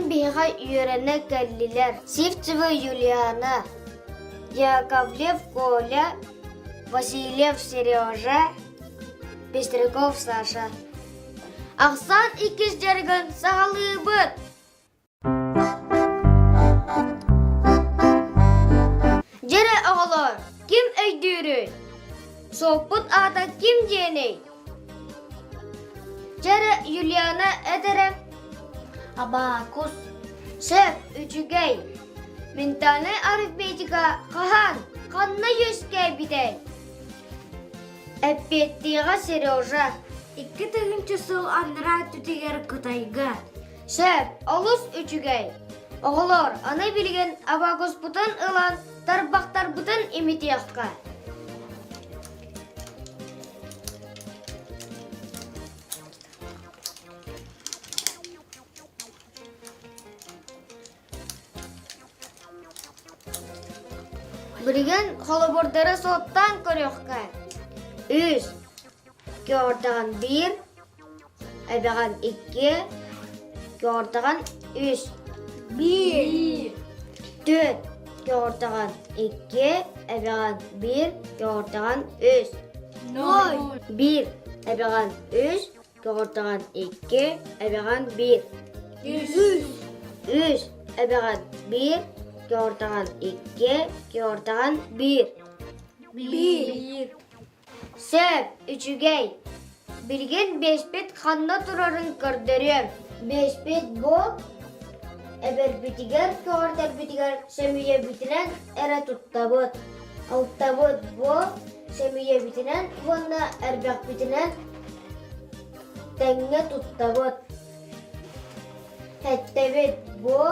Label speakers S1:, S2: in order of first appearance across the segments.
S1: Онан биға үйрене кәллилер. Сивцева Юлиана, Яковлев Коля, Васильев Сережа, Пестряков Саша. Ақсан икіз жарган сағалы бұд. Жәрі оғылар, кім өйдірі? Соқпыт ата кім дені? Жәрі Юлиана әдірі? Абакус. Сөп үчігей. Ментаны арифметика қахан, қанна yüzге бідей. Әппеттіға Сережа. 2 тігінші сыл андыра түтігер күтайға. Сөп, олыс үчігей. Оғылар, аны білген абакус бұтын ылан, тарбақтар бұтын имитияққа. Білген қолыбордары соттан көріққа. 3, көрдіған 1, әбіған 2, көрдіған 3. 1, 4, көрдіған 2, әбіған 1, көрдіған 3. 1, әбіған 3, көрдіған 2, әбіған 1. 3, әбіған 1, Körtağan 2, körtağan 1. 1. Söp, üçügey. Bilgen 5 bit xanna turarın kırdırım. 5 bit bu. Eber bitiger, körter bitiger, semiye bitinen era tuttabut. Alttabut bu. Semiye bitinen, vanda erbek bitinen tenge tuttabut. Hettebit bu.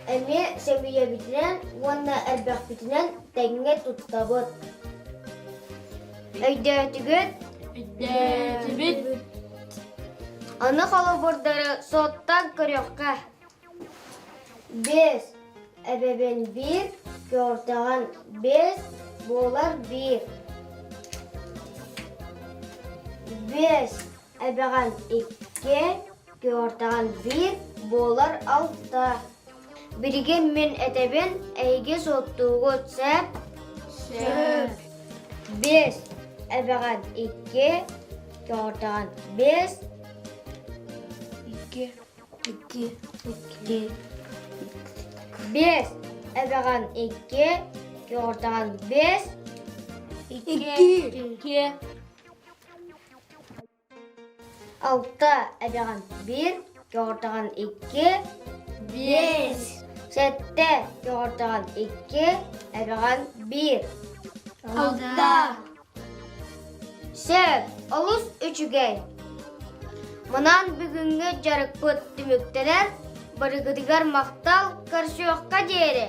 S1: Emi semiye bitiren, vanda erbek bitiren tenge tuttabut. Öydetügüt. Anı kalıbordları sottan kırıqqa. 5, ebeben 1, körtağan 5, boğlar 1. 5, ebeğen 2, körtağan 1, boğlar 6. Bilgen min eteben eyge sottuğu söp. 5, ebeğen 2, körtağan 5. 2. 5, ebeğen 2, körtağan 5. 2. 6, ebeğen 1, körtağan 2. 5. 7, körtağan 2, ebeğen 1. 6. Söp, olus üçügey. Мұнан бүгінгі жарық бұт түміктелер, біргідігер мақтал көршіққа дейірі.